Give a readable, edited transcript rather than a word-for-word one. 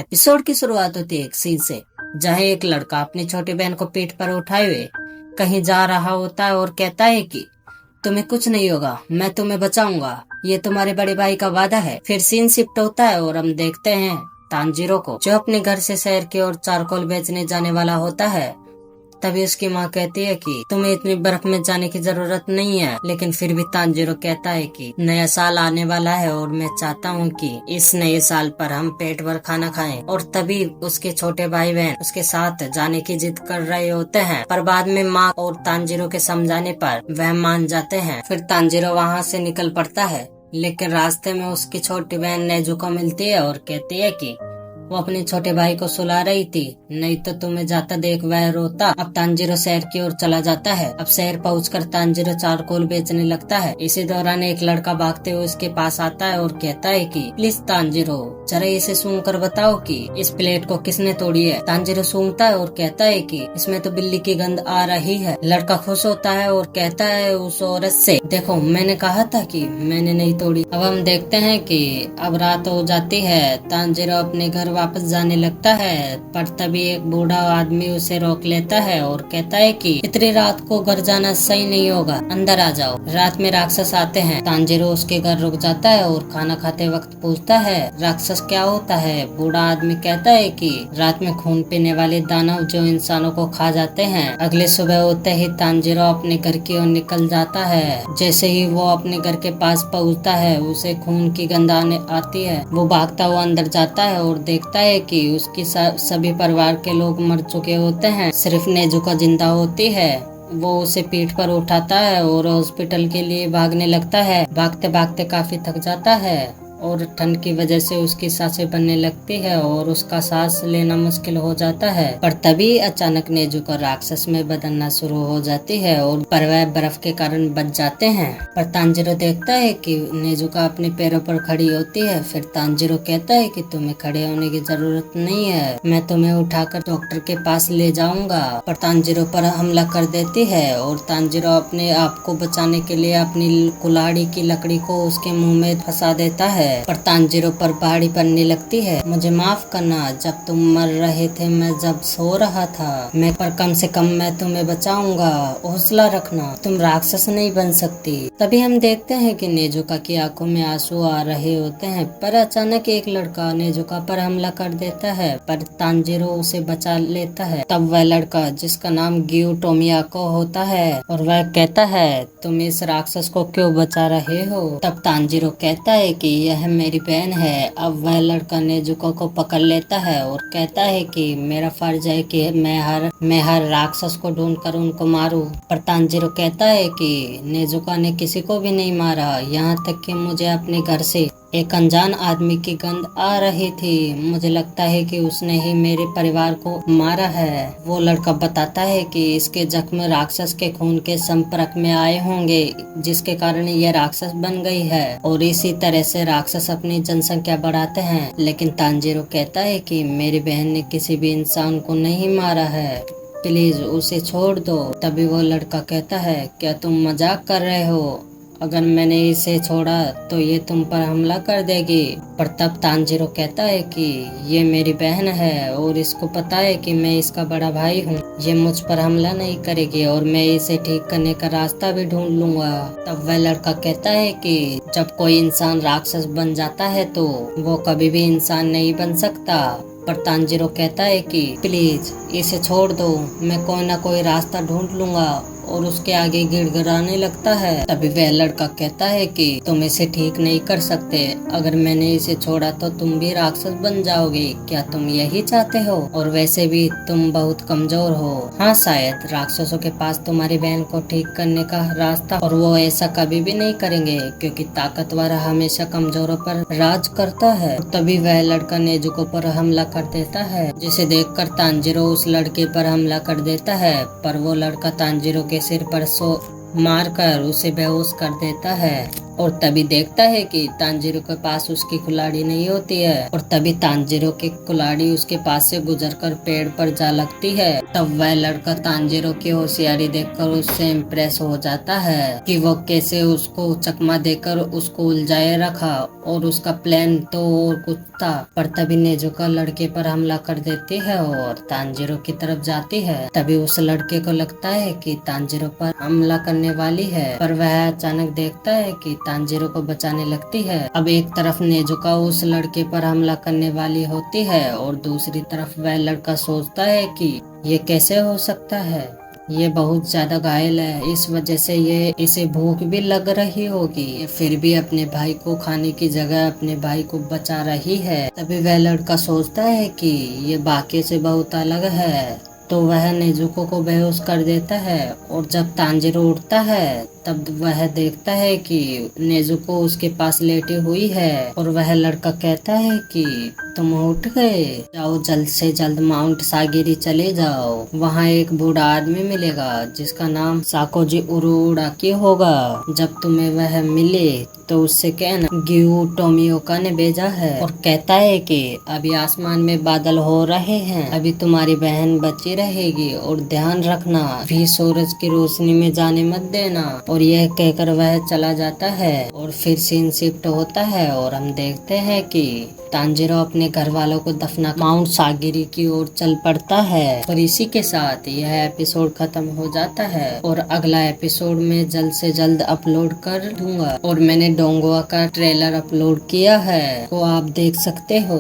Episode की शुरुआत होती है एक सीन से, जहाँ एक लड़का अपनी छोटी बहन को पीठ पर उठाए हुए कहीं जा रहा होता है और कहता है कि तुम्हें कुछ नहीं होगा, मैं तुम्हें बचाऊंगा, ये तुम्हारे बड़े भाई का वादा है। फिर सीन शिफ्ट होता है और हम देखते हैं तानजीरो को, जो अपने घर से शहर की ओर चारकोल बेचने जाने वाला होता है। तभी उसकी माँ कहती है कि तुम्हें इतनी बर्फ में जाने की जरूरत नहीं है, लेकिन फिर भी तानजीरो कहता है कि नया साल आने वाला है और मैं चाहता हूँ कि इस नए साल पर हम पेट भर खाना खाएं। और तभी उसके छोटे भाई बहन उसके साथ जाने की जिद कर रहे होते हैं, पर बाद में माँ और तानजीरो के समझाने पर वह मान जाते हैं। फिर तानजीरो वहाँ से निकल पड़ता है, लेकिन रास्ते में उसकी छोटी बहन नेजुको मिलती है और कहती है कि वो अपने छोटे भाई को सुला रही थी, नहीं तो तुम्हें जाता देख वह रोता। अब तानजीरो शहर की ओर चला जाता है। अब शहर पहुंचकर तानजीरो चारकोल बेचने लगता है। इसी दौरान एक लड़का भागते हुए उसके पास आता है और कहता है कि प्लीज तानजीरो, जरा इसे सूंघ कर बताओ कि इस प्लेट को किसने तोड़ी है। तानजीरो सूंघता है और कहता है कि इसमें तो बिल्ली की गंध आ रही है। लड़का खुश होता है और कहता है उस औरत से, देखो मैंने कहा था कि मैंने नहीं तोड़ी। अब हम देखते हैं कि अब रात हो जाती है। तानजीरो अपने घर वापस जाने लगता है, पर तभी एक बूढ़ा आदमी उसे रोक लेता है और कहता है कि इतनी रात को घर जाना सही नहीं होगा, अंदर आ जाओ, रात में राक्षस आते हैं। तानजीरो उसके घर रुक जाता है और खाना खाते वक्त पूछता है राक्षस क्या होता है। बूढ़ा आदमी कहता है कि रात में खून पीने वाले दानव जो इंसानों को खा जाते हैं। अगले सुबह होते ही तानजीरो अपने घर की ओर निकल जाता है। जैसे ही वो अपने घर के पास पहुँचता है, उसे खून की गंध आने आती है। वो भागता हुआ अंदर जाता है और देखता है कि उसकी सभी परिवार के लोग मर चुके होते हैं, सिर्फ नेजुको जिंदा होती है। वो उसे पीठ पर उठाता है और हॉस्पिटल के लिए भागने लगता है। भागते भागते काफी थक जाता है और ठंड की वजह से उसकी सांसें बनने लगती है और उसका सांस लेना मुश्किल हो जाता है। पर तभी अचानक नेजुको राक्षस में बदलना शुरू हो जाती है और पर वह बर्फ के कारण बच जाते हैं। पर तानजीरो देखता है कि नेजुको अपने पैरों पर खड़ी होती है। फिर तानजीरो कहता है कि तुम्हें खड़े होने की जरूरत नहीं है, मैं तुम्हें उठाकर डॉक्टर के पास ले जाऊंगा। पर तानजीरो पर हमला कर देती है और तानजीरो अपने आप को बचाने के लिए अपनी कुल्हाड़ी की लकड़ी को उसके मुंह में फंसा देता है। पर तानजीरो पर पहाड़ी पड़ने लगती है। मुझे माफ करना, जब तुम मर रहे थे, मैं जब सो रहा था, मैं पर कम से कम मैं तुम्हें बचाऊंगा, हौसला रखना, तुम राक्षस नहीं बन सकती। तभी हम देखते हैं कि नेजुका की आंखों में आंसू आ रहे होते हैं। पर अचानक एक लड़का नेजुका पर हमला कर देता है, पर तानजीरो उसे बचा लेता है। तब वह लड़का, जिसका नाम गियो टोमियाको होता है, और वह कहता है तुम इस राक्षस को क्यों बचा रहे हो। तब तानजीरो कहता है कि यह मेरी बहन है। अब वह लड़का नेजुको को पकड़ लेता है और कहता है कि मेरा फर्ज है कि मैं हर राक्षस को ढूंढकर उनको मारूं। पर तानजीरो कहता है कि नेजुको ने किसी को भी नहीं मारा, यहाँ तक कि मुझे अपने घर से एक अनजान आदमी की गंध आ रही थी। मुझे लगता है कि उसने ही मेरे परिवार को मारा है। वो लड़का बताता है कि इसके जख्म राक्षस के खून के संपर्क में आए होंगे, जिसके कारण ये राक्षस बन गई है और इसी तरह से राक्षस अपनी जनसंख्या बढ़ाते हैं। लेकिन तानजीरो कहता है कि मेरी बहन ने किसी भी इंसान को नहीं मारा है, प्लीज उसे छोड़ दो। तभी वो लड़का कहता है क्या तुम मजाक कर रहे हो, अगर मैंने इसे छोड़ा तो ये तुम पर हमला कर देगी। पर तब तानजीरो कहता है कि ये मेरी बहन है और इसको पता है कि मैं इसका बड़ा भाई हूँ, ये मुझ पर हमला नहीं करेगी और मैं इसे ठीक करने का रास्ता भी ढूंढ लूंगा। तब वह लड़का कहता है कि जब कोई इंसान राक्षस बन जाता है तो वो कभी भी इंसान नहीं बन सकता। पर तानजीरो कहता है कि प्लीज इसे छोड़ दो, मैं कोई ना कोई रास्ता ढूंढ लूंगा, और उसके आगे गिड़गिड़ाने लगता है। तभी वह लड़का कहता है कि तुम इसे ठीक नहीं कर सकते, अगर मैंने इसे छोड़ा तो तुम भी राक्षस बन जाओगे, क्या तुम यही चाहते हो, और वैसे भी तुम बहुत कमजोर हो। हाँ, शायद राक्षसों के पास तुम्हारी बहन को ठीक करने का रास्ता, और वो ऐसा कभी भी नहीं करेंगे क्योंकि ताकतवर हमेशा कमजोरों पर राज करता है। तभी वह लड़का नेजुको पर हमला कर देता है, जिसे देखकर तानजीरो उस लड़के पर हमला कर देता है। पर वो लड़का तानजीरो के सिर पर मारकर उसे बेहोश कर देता है और तभी देखता है कि तांजीरो के पास उसकी कुल्हाड़ी नहीं होती है और तभी तांजीरो की कुल्हाड़ी उसके पास से गुजरकर पेड़ पर जा लगती है। तब वह लड़का तांजीरो की होशियारी देखकर उससे इम्प्रेस हो जाता है कि वो कैसे उसको चकमा देकर उसको उलझाए रखा और उसका प्लान तो और कुछ था। पर तभी नेजुका लड़के पर हमला कर देती है और तांजीरो की तरफ जाती है। तभी उस लड़के को लगता है कि तांजीरो पर हमला करने वाली है, पर वह अचानक देखता है कि तांजीरो को बचाने लगती है। अब एक तरफ नेजुका उस लड़के पर हमला करने वाली होती है और दूसरी तरफ वह लड़का सोचता है कि ये कैसे हो सकता है, ये बहुत ज्यादा घायल है, इस वजह से ये इसे भूख भी लग रही होगी, फिर भी अपने भाई को खाने की जगह अपने भाई को बचा रही है। तभी वह लड़का सोचता है कि ये बाकी से बहुत अलग है, तो वह नेजुको को बेहोश कर देता है। और जब तांजीरो उठता है तब वह देखता है कि नेजुको उसके पास लेटी हुई है और वह लड़का कहता है कि तुम उठ गए, जाओ जल्द से जल्द माउंट सागिरी चले जाओ, वहाँ एक बूढ़ा आदमी मिलेगा जिसका नाम साकोजी उरुडाकी होगा। जब तुम्हें वह मिले तो उससे कहना गियू टोमियोका ने भेजा है और कहता है कि अभी आसमान में बादल हो रहे हैं, अभी तुम्हारी बहन बची रहेगी और ध्यान रखना भी सूरज की रोशनी में जाने मत देना। और यह कहकर वह चला जाता है और फिर सीन शिफ्ट होता है और हम देखते हैं कि तांजीरो अपने घर वालों को दफना माउंट सागिरी की ओर चल पड़ता है। और इसी के साथ यह एपिसोड खत्म हो जाता है और अगला एपिसोड में जल्द से जल्द अपलोड कर दूंगा और मैंने डोंगवा का ट्रेलर अपलोड किया है, वो आप देख सकते हो।